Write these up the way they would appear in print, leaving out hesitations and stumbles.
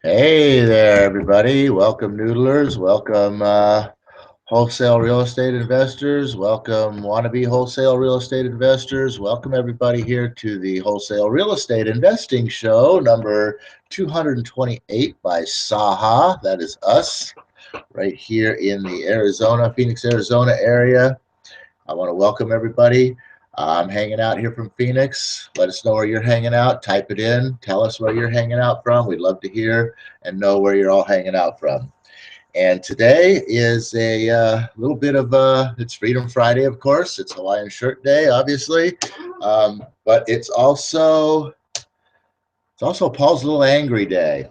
Hey there, everybody. Welcome, noodlers. Welcome, wholesale real estate investors. Welcome, wannabe wholesale real estate investors. Welcome, everybody, here to the Wholesale Real Estate Investing Show, number 228 by SAHA. That is us, right here in the Phoenix, Arizona area. I want to welcome everybody. I'm hanging out here from Phoenix. Let us know where you're hanging out. Type it in. Tell us where you're hanging out from. We'd love to hear and know where you're all hanging out from. And today is a little bit of it's Freedom Friday, of course. It's Hawaiian Shirt Day, obviously, but it's also Paul's little angry day.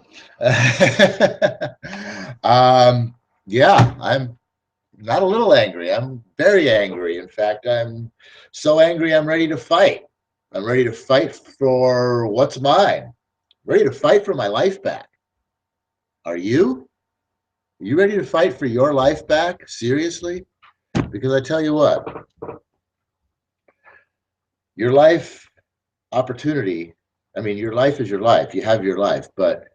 Yeah, I'm not a little angry. I'm very angry. In fact, I'm so angry I'm ready to fight. I'm ready to fight for what's mine. I'm ready to fight for my life back. Are you? Are you ready to fight for your life back? Seriously? Because I tell you what, your life opportunity, I mean, your life is your life. You have your life, but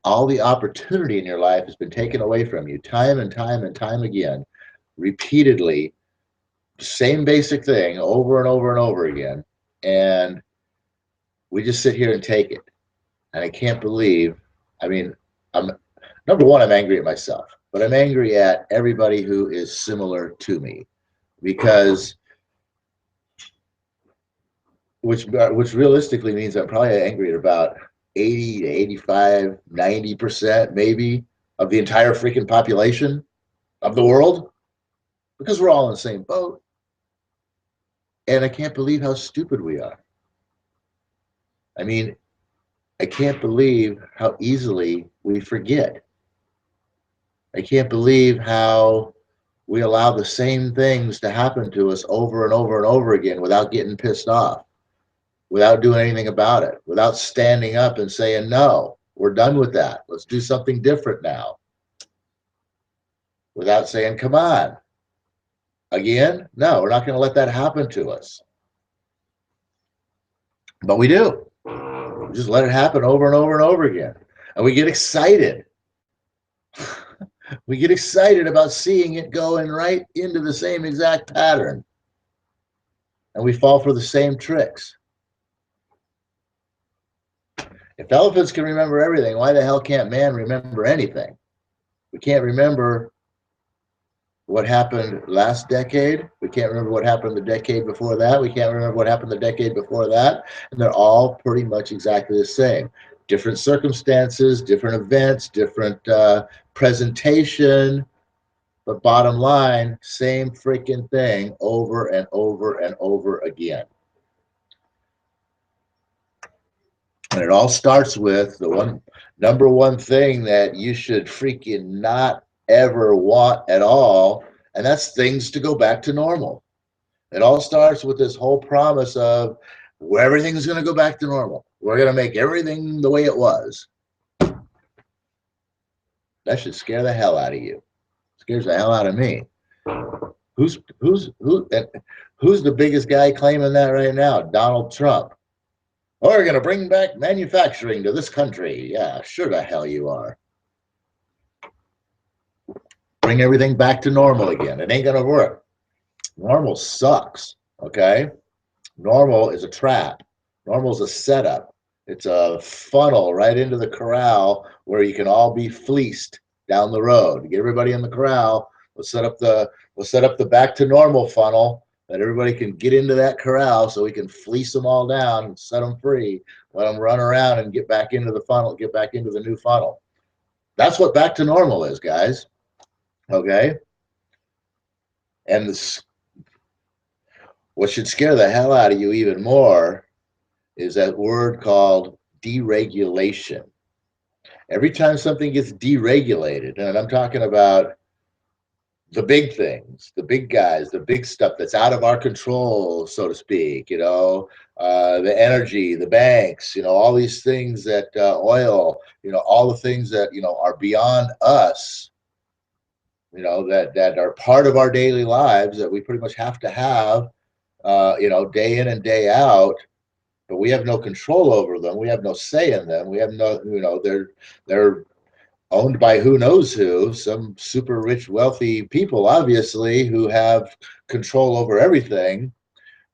all the opportunity in your life has been taken away from you time and time and time again, repeatedly, same basic thing over and over and over again. And we just sit here and take it. And I can't believe, I mean, I'm number one, I'm angry at myself, but I'm angry at everybody who is similar to me, because which realistically means I'm probably angry at about 80 to 85, 90% maybe of the entire freaking population of the world, because we're all in the same boat. And I can't believe how stupid we are. I mean, I can't believe how easily we forget. I can't believe how we allow the same things to happen to us over and over and over again without getting pissed off, without doing anything about it, without standing up and saying, no, we're done with that. Let's do something different now. Without saying, come on, again? No, we're not going to let that happen to us. But we do. We just let it happen over and over and over again. And we get excited. We get excited about seeing it going right into the same exact pattern. And we fall for the same tricks. If elephants can remember everything, why the hell can't man remember anything? We can't remember what happened last decade. We can't remember what happened the decade before that. We can't remember what happened the decade before that. And they're all pretty much exactly the same. Different circumstances, different events, different presentation, but bottom line, same freaking thing over and over and over again. And it all starts with the number one thing that you should freaking not ever want at all, and that's things to go back to normal. It all starts with this whole promise of where everything's going to go back to normal. We're going to make everything the way it was. That should scare the hell out of you. It scares the hell out of me. Who's the biggest guy claiming that right now? Donald Trump. Oh, we're going to bring back manufacturing to this country. Yeah, sure the hell you are. Bring everything back to normal again. It ain't going to work. Normal sucks, okay? Normal is a trap. Normal is a setup. It's a funnel right into the corral where you can all be fleeced down the road. Get everybody in the corral. Let's set up the back to normal funnel that everybody can get into that corral so we can fleece them all down and set them free, let them run around and get back into the funnel, get back into the new funnel. That's what back to normal is, guys. Okay? And what should scare the hell out of you even more is that word called deregulation. Every time something gets deregulated, and I'm talking about the big things, the big guys, the big stuff that's out of our control, so to speak, the energy, the banks, all these things that oil, all the things that, are beyond us, that are part of our daily lives that we pretty much have to have, day in and day out. but we have no control over them. We have no say in them. We have no, they're owned by who knows who, some super rich, wealthy people, obviously, who have control over everything.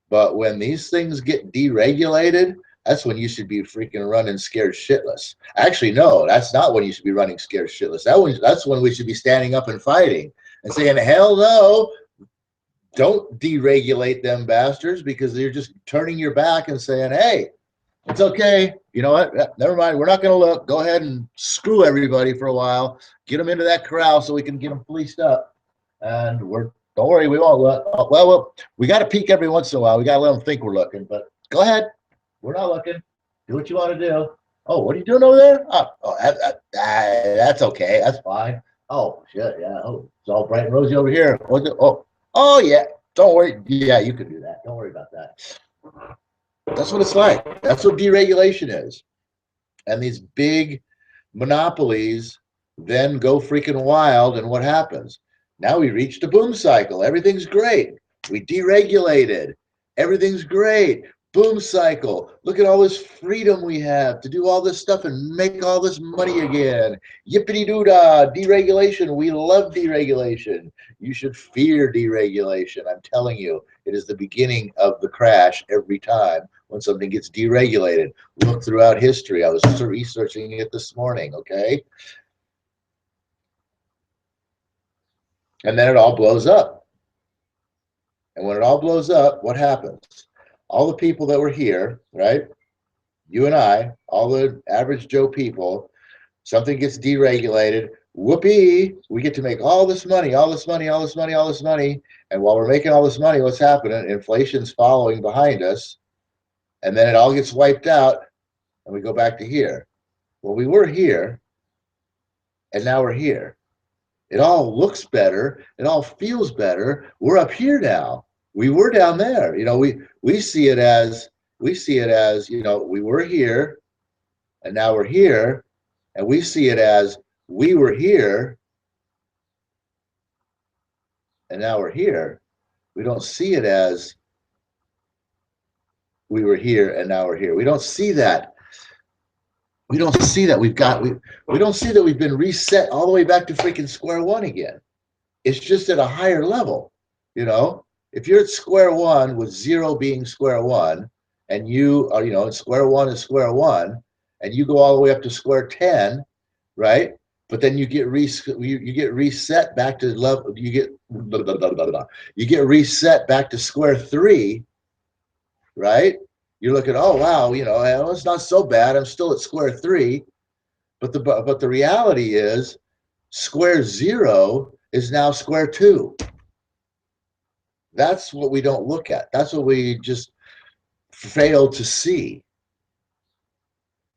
But when these things get deregulated, that's when you should be freaking running scared shitless. Actually, no, that's not when you should be running scared shitless. That's when we should be standing up and fighting and saying, hell no, don't deregulate them bastards, because you're just turning your back and saying, hey, it's okay. You know what? Never mind. We're not going to look. Go ahead and screw everybody for a while. Get them into that corral so we can get them policed up. And don't worry, we won't look. Well, we got to peek every once in a while. We got to let them think we're looking. But go ahead. We're not looking. Do what you want to do. Oh, what are you doing over there? That's okay. That's fine. Oh, shit. Yeah. Oh, it's all bright and rosy over here. Oh, yeah. Don't worry. Yeah, you can do that. Don't worry about that. That's what it's like. That's what deregulation is. And these big monopolies then go freaking wild. And what happens? Now we reached a boom cycle. Everything's great. We deregulated. Everything's great. Boom cycle. Look at all this freedom we have to do all this stuff and make all this money again. Yippity doo dah. Deregulation. We love deregulation. You should fear deregulation. I'm telling you, it is the beginning of the crash every time when something gets deregulated. Look throughout history. I was researching it this morning, okay? And then it all blows up. And when it all blows up, what happens? All the people that were here, right? You and I, all the average Joe people, something gets deregulated. Whoopee, we get to make all this money, all this money, all this money, all this money. And while we're making all this money, what's happening? Inflation's following behind us. And then it all gets wiped out and we go back to here. Well, we were here and now we're here. It all looks better. It all feels better. We're up here now. We were down there. You know, we see it as, you know, we were here and now we're here. And we see it as we were here and now we're here. We don't see it as we were here and now we're here. We don't see that. We don't see that we don't see that we've been reset all the way back to freaking square one again. It's just at a higher level. You know, if you're at square one with zero being square one, and you are, you know, square one is square one, and you go all the way up to square 10, right? But then you get reset back to level. You get reset back to square three, right? You're looking, oh wow, you know, it's not so bad. I'm still at square three, but the reality is, square zero is now square two. That's what we don't look at. That's what we just fail to see.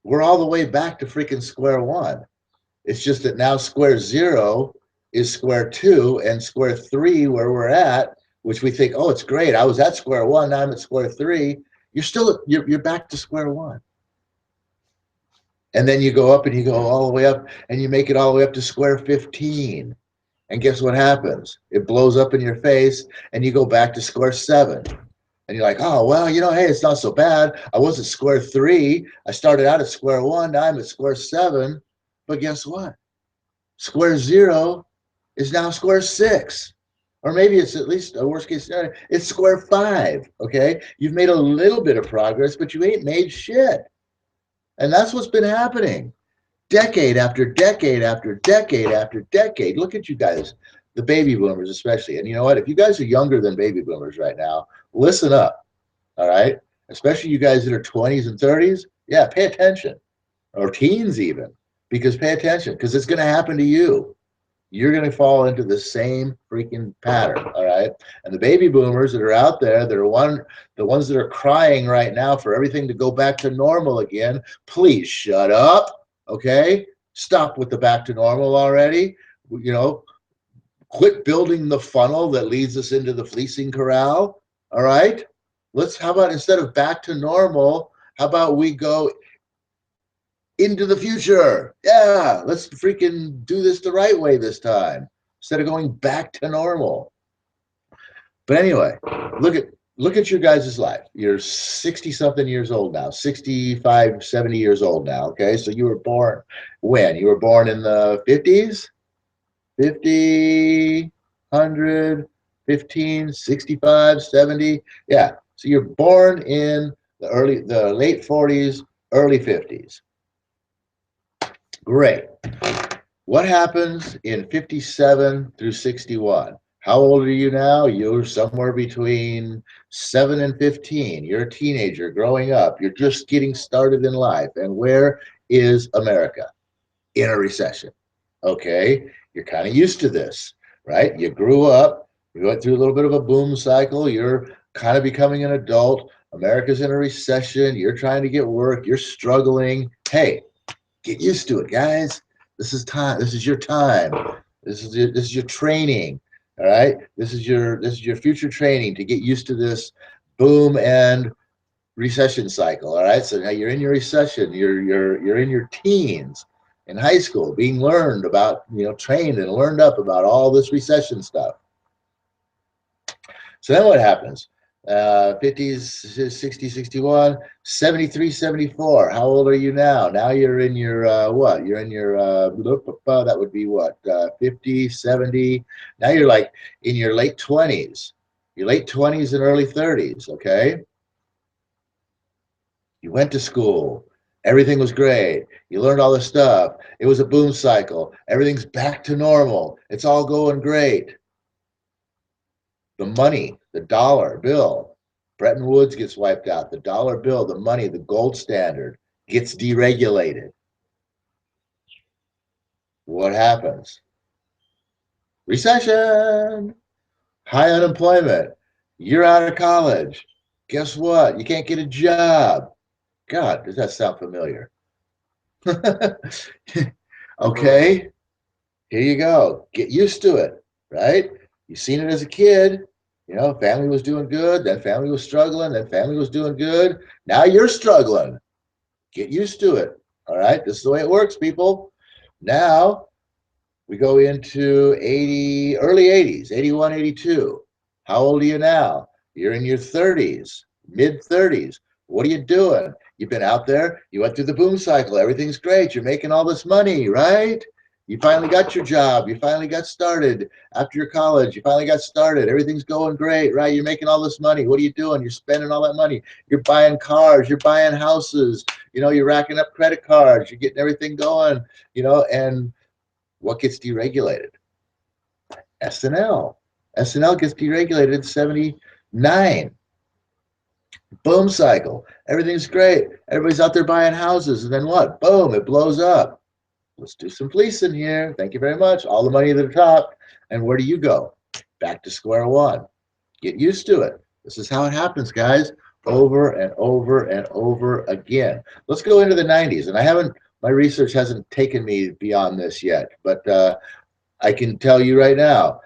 We're all the way back to freaking square one. It's just that now square zero is square two, and square three, where we're at, which we think, oh, it's great. I was at square one, now I'm at square three. You're back to square one. And then you go up and you go all the way up and you make it all the way up to square 15. And guess what happens? It blows up in your face and you go back to square 7. And you're like, oh, well, you know, hey, it's not so bad. I was at square 3. I started out at square 1. Now I'm at square 7. But guess what? Square 0 is now square 6. Or maybe it's at least a worst case scenario. It's square 5, okay? You've made a little bit of progress, but you ain't made shit. And that's what's been happening. Decade after decade after decade after decade. Look at you guys, the baby boomers especially. And you know what? If you guys are younger than baby boomers right now, listen up, all right? Especially you guys that are 20s and 30s. Yeah, pay attention. Or teens even. Because pay attention. Because it's going to happen to you. You're going to fall into the same freaking pattern, all right? And the baby boomers that are out there, that are the ones that are crying right now for everything to go back to normal again, please shut up, okay? Stop with the back to normal already. You know, quit building the funnel that leads us into the fleecing corral, all right? How about instead of back to normal, how about we go into the future? Yeah, let's freaking do this the right way this time instead of going back to normal. But anyway, look at look at your guys' life. You're 60 something years old now, 65, 70 years old now. Okay. So you were born when? You were born in the 50s, 50, 100, 15, 65, 70. Yeah. So you're born in the late 40s, early 50s. Great. What happens in 57 through 61? How old are you now? You're somewhere between 7 and 15. You're a teenager growing up. You're just getting started in life. And where is America? In a recession. Okay, you're kind of used to this, right? You grew up, you went through a little bit of a boom cycle. You're kind of becoming an adult. America's in a recession. You're trying to get work. You're struggling. Hey, get used to it, guys. This is time. This is your time. This is your training. All right. This is your future training to get used to this boom and recession cycle. All right. So now you're in your recession. You're in your teens in high school, being learned about, trained and learned up about all this recession stuff. So then what happens? 50s, 60, 61, 73, 74. How old are you now? Now you're in your, what? You're in your, that would be what? 50, 70. Now you're like in your late 20s. Your late 20s and early 30s, okay? You went to school. Everything was great. You learned all this stuff. It was a boom cycle. Everything's back to normal. It's all going great. The money, the dollar bill, Bretton Woods gets wiped out. The dollar bill, the money, the gold standard gets deregulated. What happens? Recession, high unemployment. You're out of college. Guess what? You can't get a job. God, does that sound familiar? Okay, here you go. Get used to it, right? You've seen it as a kid. Family was doing good, then family was struggling, then family was doing good. Now you're struggling. Get used to it. All right. This is the way it works, people. Now we go into early 80s, 81, 82. How old are you now? You're in your 30s, mid 30s. What are you doing? You've been out there. You went through the boom cycle. Everything's great. You're making all this money, right? You finally got your job. You finally got started after your college. You finally got started. Everything's going great, right? You're making all this money. What are you doing? You're spending all that money. You're buying cars. You're buying houses. You're racking up credit cards. You're getting everything going, and what gets deregulated? S&L. S&L gets deregulated in 79. Boom cycle. Everything's great. Everybody's out there buying houses. And then what? Boom, it blows up. Let's do some fleecing here. Thank you very much. All the money to the top. And where do you go? Back to square one. Get used to it. This is how it happens, guys. Over and over and over again. Let's go into the 90s. And my research hasn't taken me beyond this yet, but I can tell you right now,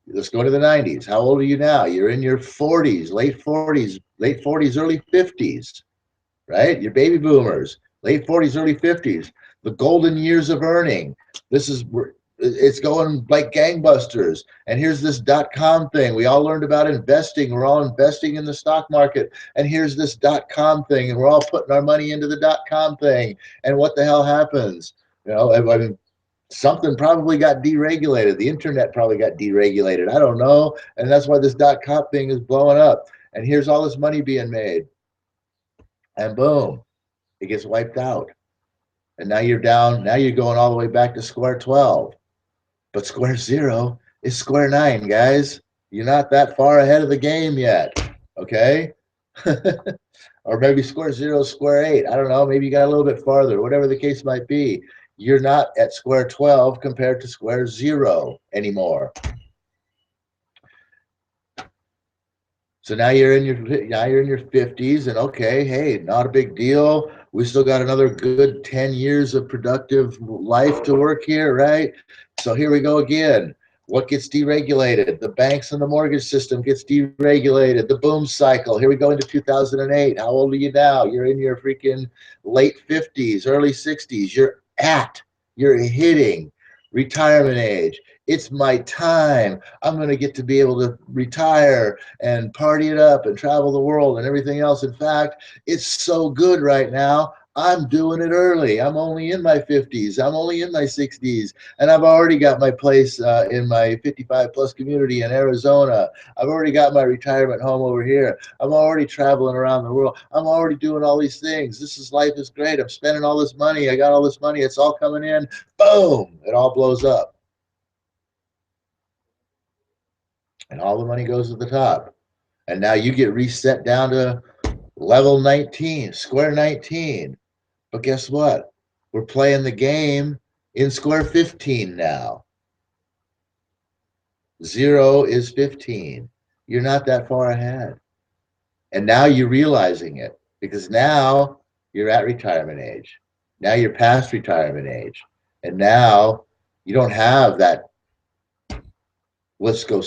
let's go to the 90s. How old are you now? You're in your 40s, late 40s, early 50s, right? You're baby boomers, late 40s, early 50s. The golden years of earning. It's going like gangbusters. And here's this .com thing. We all learned about investing. We're all investing in the stock market. And here's this .com thing. And we're all putting our money into the .com thing. And what the hell happens? I mean, something probably got deregulated. The internet probably got deregulated. I don't know. And that's why this .com thing is blowing up. And here's all this money being made. And boom, it gets wiped out. And now you're down. Now you're going all the way back to square 12. But square 0 is square 9, guys. You're not that far ahead of the game yet. Okay? Or maybe square 0, square 8. I don't know. Maybe you got a little bit farther, whatever the case might be. You're not at square 12 compared to square 0 anymore. So now you're in your 50s, and okay, hey, not a big deal. We still got another good 10 years of productive life to work here, right? So here we go again. What gets deregulated? The banks and the mortgage system gets deregulated. The boom cycle. Here we go into 2008. How old are you now? You're in your freaking late 50s, early 60s. You're hitting retirement age. It's my time. I'm going to get to be able to retire and party it up and travel the world and everything else. In fact, it's so good right now. I'm doing it early. I'm only in my 50s. I'm only in my 60s. And I've already got my place in my 55 plus community in Arizona. I've already got my retirement home over here. I'm already traveling around the world. I'm already doing all these things. Life is great. I'm spending all this money. I got all this money. It's all coming in. Boom, it all blows up. And all the money goes to the top. And now you get reset down to level 19, square 19. But guess what? We're playing the game in square 15 now. 0 is 15. You're not that far ahead. And now you're realizing it because now you're at retirement age. Now you're past retirement age. And now you don't have that, let's go,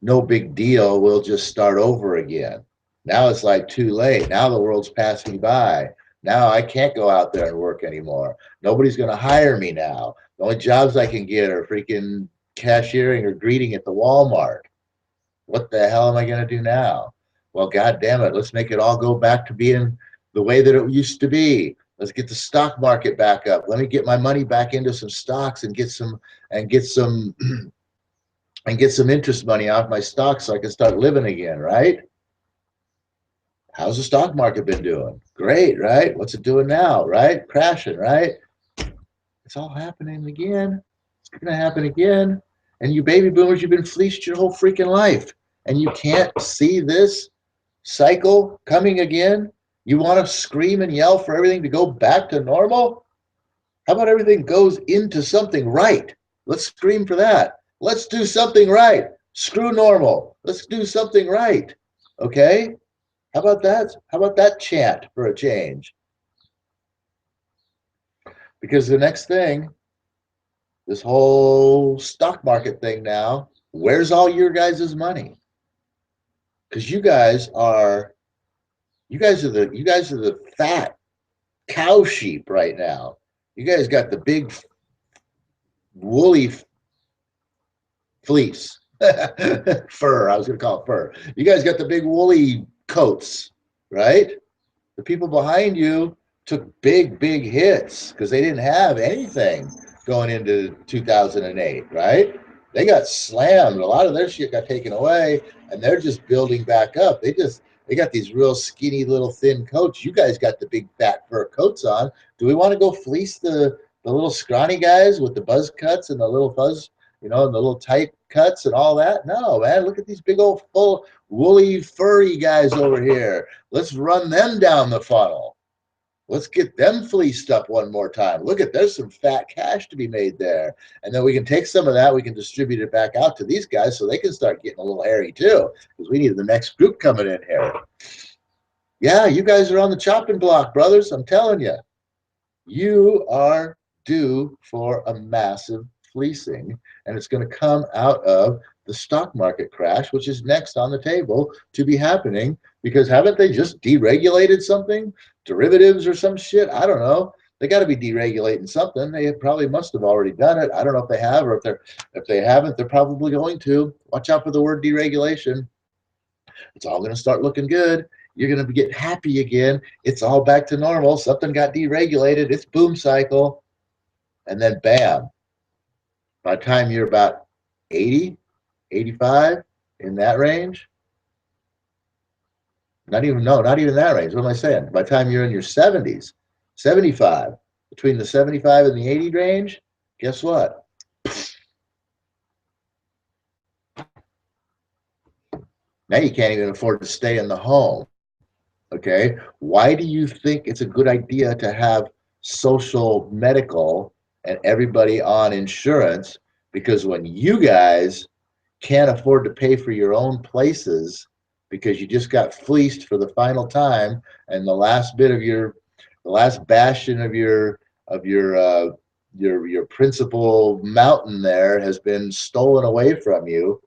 no big deal, we'll just start over again. Now it's like too late. Now the world's passed me by. Now I can't go out there and work anymore. Nobody's going to hire me now. The only jobs I can get are freaking cashiering or greeting at the Walmart. What the hell am I going to do now? Well, God damn it, let's make it all go back to being the way that it used to be. Let's get the stock market back up. Let me get my money back into some stocks and get some and get some interest money off my stocks so I can start living again, right? How's the stock market been doing? Great, right? What's it doing now, right? Crashing, right? It's all happening again. It's going to happen again. And you baby boomers, you've been fleeced your whole freaking life. And you can't see this cycle coming again? You want to scream and yell for everything to go back to normal? How about everything goes into something right? Let's scream for that. Let's do something right. Screw normal. Let's do something right. Okay? How about that? How about that chant for a change? Because the next thing, this whole stock market thing now, where's all your guys' money? Because you guys are the fat cow sheep right now. You guys got the big woolly fleece. Fur, I was going to call it fur. You guys got the big woolly coats, right? The people behind you took big hits because they didn't have anything going into 2008, right? They got slammed. A lot of their shit got taken away, and they're just building back up. They got these real skinny little thin coats. You guys got the big fat fur coats on. Do we want to go fleece the little scrawny guys with the buzz cuts and the little fuzz, and the little tight cuts and all that? No, man. Look at these big old full woolly furry guys over here. Let's run them down the funnel. Let's get them fleeced up one more time. Look at, there's some fat cash to be made there. And then we can take some of that, we can distribute it back out to these guys so they can start getting a little hairy too, because we need the next group coming in here. Yeah, you guys are on the chopping block, brothers. I'm telling you, you are due for a massive fleecing, and it's going to come out of the stock market crash, which is next on the table to be happening, because haven't they just deregulated something? Derivatives or some shit? I don't know. They got to be deregulating something. They probably must have already done it. I don't know if they have, or if they haven't, they're probably going to. Watch out for the word deregulation. It's all going to start looking good. You're going to get happy again. It's all back to normal. Something got deregulated. It's boom cycle. And then bam, by the time you're about 80, 85, in that range, not even that range. What am I saying? By the time you're in your 70s, 75, between the 75 and the 80 range, guess what? Now you can't even afford to stay in the home. Okay, why do you think it's a good idea to have social medical and everybody on insurance? Because when you guys can't afford to pay for your own places because you just got fleeced for the final time, and the last bastion of your principal mountain there has been stolen away from you,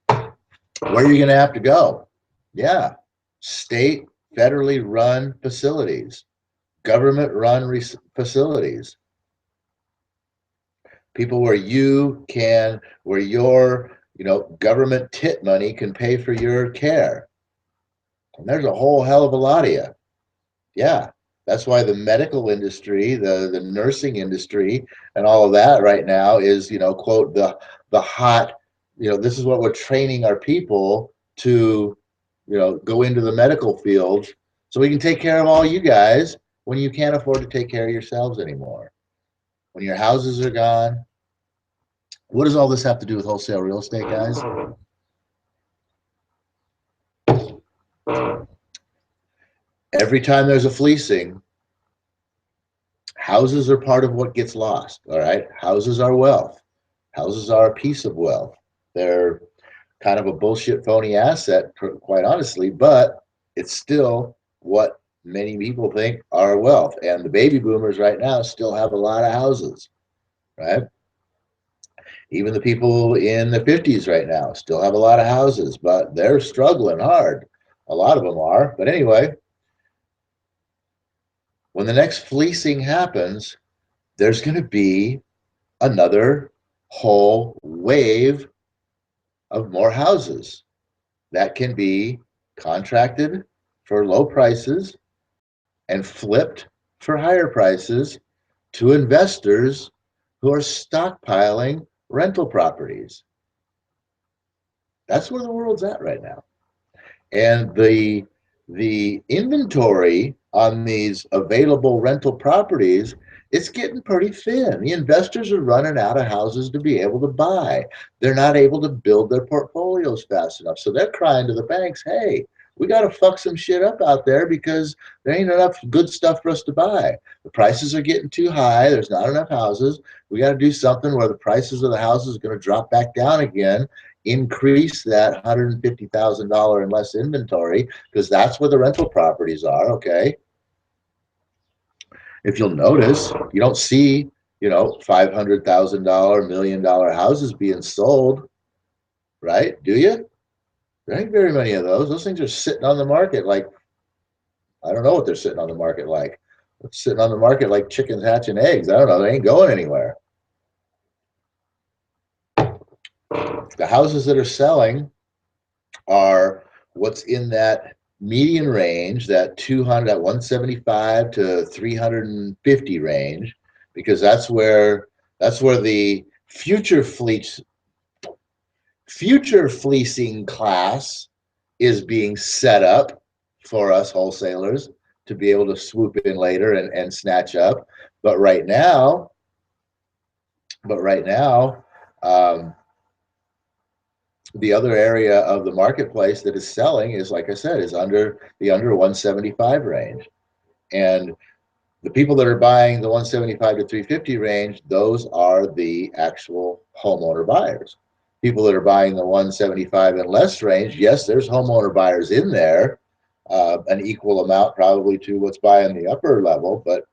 where are you going to have to go? Yeah, state, federally run facilities, government run facilities. People where where your, government tit money can pay for your care. And there's a whole hell of a lot of you. Yeah. That's why the medical industry, the nursing industry, and all of that right now is, quote, the hot, this is what we're training our people to, go into the medical field so we can take care of all you guys when you can't afford to take care of yourselves anymore. When your houses are gone. What does all this have to do with wholesale real estate, guys? Every time there's a fleecing, houses are part of what gets lost, all right? Houses are wealth. Houses are a piece of wealth. They're kind of a bullshit phony asset, quite honestly, but it's still what many people think are wealth. And the baby boomers right now still have a lot of houses, right? Even the people in the 50s right now still have a lot of houses, but they're struggling hard. A lot of them are. But anyway, when the next fleecing happens, there's going to be another whole wave of more houses that can be contracted for low prices and flipped for higher prices to investors who are stockpiling rental properties. That's where the world's at right now. And the inventory on these available rental properties, it's getting pretty thin. The investors are running out of houses to be able to buy. They're not able to build their portfolios fast enough. So they're crying to the banks, hey, we got to fuck some shit up out there because there ain't enough good stuff for us to buy. The prices are getting too high. There's not enough houses. We got to do something where the prices of the houses are going to drop back down again, increase that $150,000 and less inventory, because that's where the rental properties are. Okay. If you'll notice, you don't see, $500,000, $1 million houses being sold, right? Do you? There ain't very many of those. Those things are sitting on the market like, I don't know what they're sitting on the market like. It's sitting on the market like chickens hatching eggs. I don't know. They ain't going anywhere. The houses that are selling are what's in that median range, that 175 to 350 range, because that's where the future fleecing class is being set up for us wholesalers to be able to swoop in later and snatch up. But right now, the other area of the marketplace that is selling is, like I said, is under 175 range. And the people that are buying the 175 to 350 range, those are the actual homeowner buyers. People that are buying the 175 and less range, yes, there's homeowner buyers in there, an equal amount probably to what's buying the upper level, but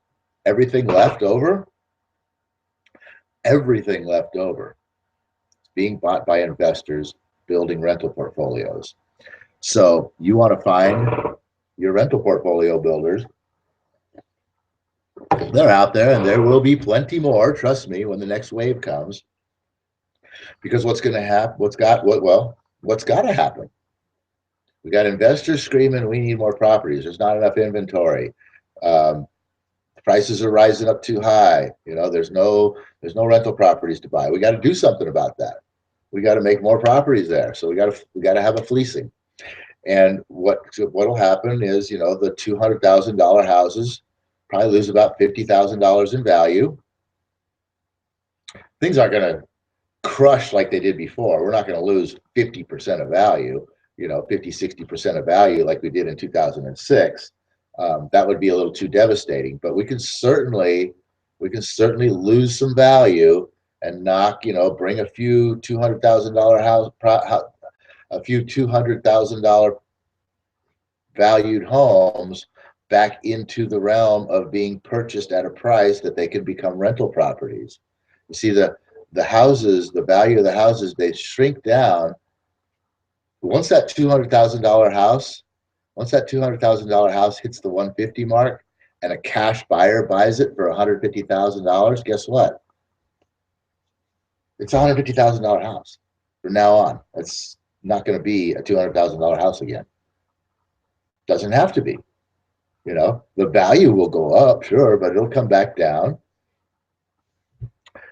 everything left over is being bought by investors building rental portfolios. So you want to find your rental portfolio builders. They're out there, and there will be plenty more, trust me, when the next wave comes. Because what's going to happen, what's got to happen? We got investors screaming, we need more properties. There's not enough inventory. Prices are rising up too high. There's no rental properties to buy. We got to do something about that. We got to make more properties there. So we got to have a fleecing. And what'll happen is, the $200,000 houses probably lose about $50,000 in value. Things aren't going to crush like they did before. We're not going to lose 50% of value, 50, 60% of value like we did in 2006. That would be a little too devastating, but we can certainly lose some value and bring a few $200,000 a few $200,000 valued homes back into the realm of being purchased at a price that they can become rental properties. You see, the houses, the value of the houses, they shrink down. Once that $200,000 house hits the 150 mark and a cash buyer buys it for $150,000, guess what? It's a $150,000 house from now on. It's not going to be a $200,000 house again. Doesn't have to be. You know, the value will go up, sure, but it'll come back down.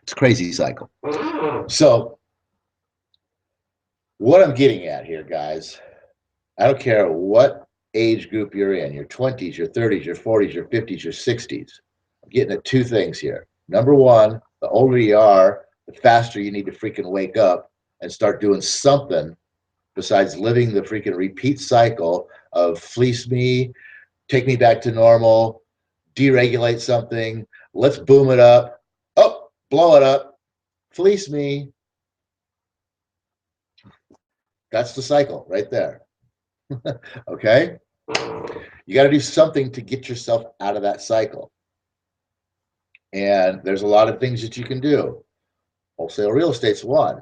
It's a crazy cycle. So what I'm getting at here, guys, I don't care what age group you're in, your 20s, your 30s, your 40s, your 50s, your 60s. I'm getting at two things here. Number one, the older you are, the faster you need to freaking wake up and start doing something besides living the freaking repeat cycle of fleece me, take me back to normal, deregulate something, let's boom it up, oh, blow it up, fleece me. That's the cycle right there. Okay? You got to do something to get yourself out of that cycle. And there's a lot of things that you can do. Wholesale real estate's one.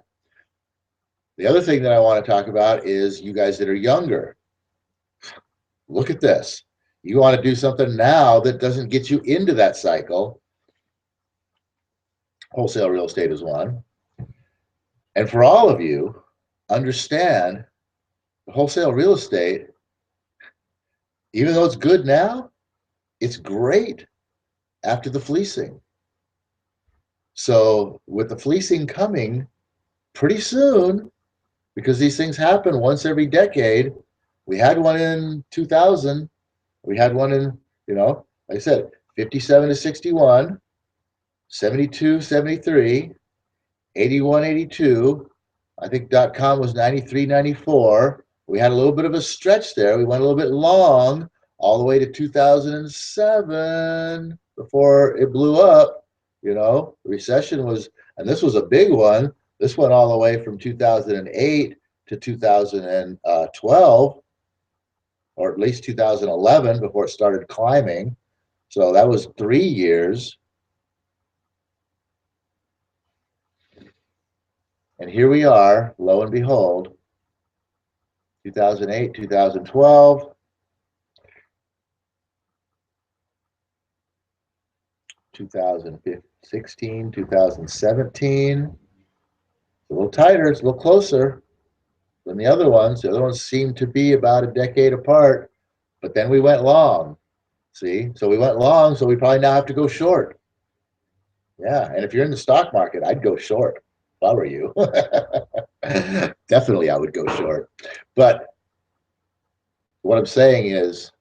The other thing that I want to talk about is you guys that are younger. Look at this. You want to do something now that doesn't get you into that cycle. Wholesale real estate is one. And for all of you, understand wholesale real estate, even though it's good now, it's great after the fleecing. So with the fleecing coming pretty soon, because these things happen once every decade, we had one in 2000, we had one in, you know, like I said, 57 to 61, 72, 73, 81, 82. I think .com was 93, 94. We had a little bit of a stretch there. We went a little bit long all the way to 2007 before it blew up. You know, the recession was, and this was a big one. This went all the way from 2008 to 2012, or at least 2011 before it started climbing. So that was 3 years. And here we are, lo and behold, 2008, 2012, 2016, 2017. It's a little tighter, it's a little closer than the other ones. The other ones seem to be about a decade apart, but then we went long. See, so we went long, so we probably now have to go short. Yeah, and if you're in the stock market, I'd go short if I were you. Definitely I would go short. But what I'm saying is,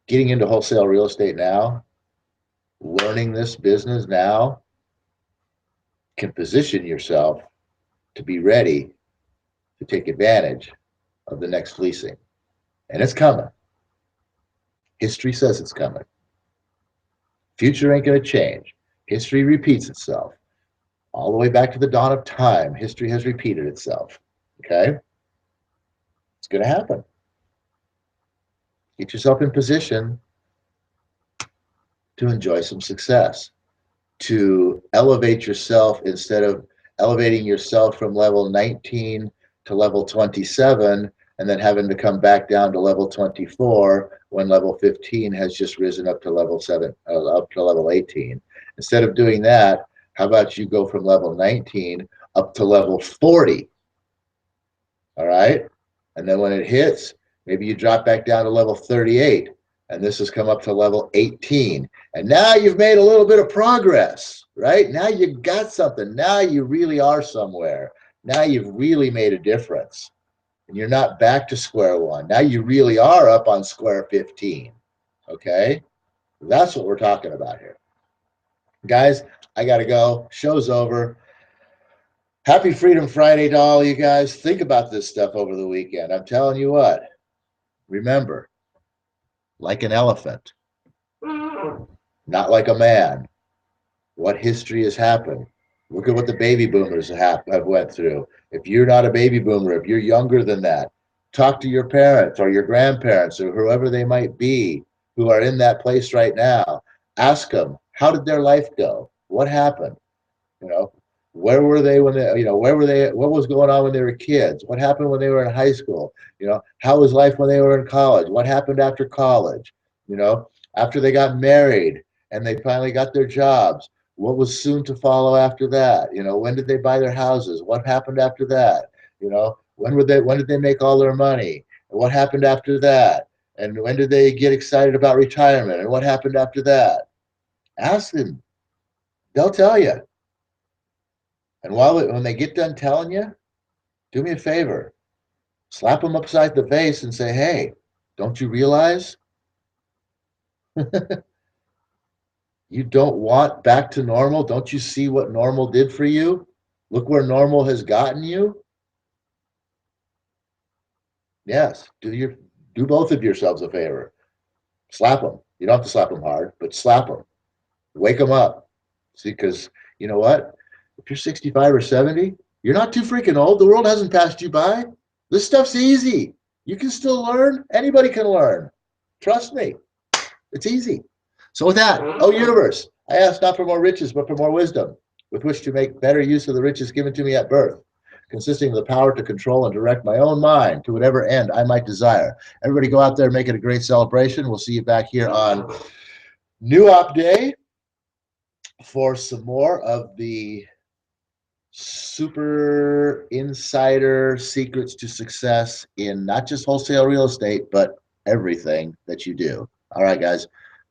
getting into wholesale real estate now, learning this business now, can position yourself to be ready to take advantage of the next fleecing. And it's coming. History says it's coming. Future ain't going to change. History repeats itself. All the way back to the dawn of time, history has repeated itself. Okay? It's going to happen. Get yourself in position to enjoy some success, to elevate yourself instead of elevating yourself from level 19 to level 27 and then having to come back down to level 24 when level 15 has just risen up to level 7, up to level 18. Instead of doing that, how about you go from level 19 up to level 40? All right? And then when it hits, maybe you drop back down to level 38, and this has come up to level 18. And now you've made a little bit of progress, right? Now you got something. Now you really are somewhere. Now you've really made a difference. And you're not back to square one. Now you really are up on square 15. Okay? That's what we're talking about here. Guys, I got to go. Show's over. Happy Freedom Friday to all you guys. Think about this stuff over the weekend. I'm telling you what. Remember, like an elephant, not like a man. What history has happened? Look at what the baby boomers have went through. If you're not a baby boomer, if you're younger than that, talk to your parents or your grandparents or whoever they might be who are in that place right now. Ask them, how did their life go? What happened? You know, where were they when they, where were they? What was going on when they were kids? What happened when they were in high school? How was life when they were in college? What happened after college? After they got married and they finally got their jobs, What was soon to follow after that? You know, when did they buy their houses? What happened after that? You know, when did they make all their money? And what happened after that? And when did they get excited about retirement? And what happened after that? Ask them. They'll tell you. And when they get done telling you, do me a favor. Slap them upside the face and say, hey, don't you realize you don't want back to normal? Don't you see what normal did for you? Look where normal has gotten you. Yes, do both of yourselves a favor. Slap them. You don't have to slap them hard, but slap them. Wake them up. See, because you know what? If you're 65 or 70, you're not too freaking old. The world hasn't passed you by. This stuff's easy. You can still learn. Anybody can learn. Trust me. It's easy. So with that, oh universe, I ask not for more riches, but for more wisdom, with which to make better use of the riches given to me at birth, consisting of the power to control and direct my own mind to whatever end I might desire. Everybody go out there and make it a great celebration. We'll see you back here on New Op Day for some more of the super insider secrets to success in not just wholesale real estate, but everything that you do. All right, guys.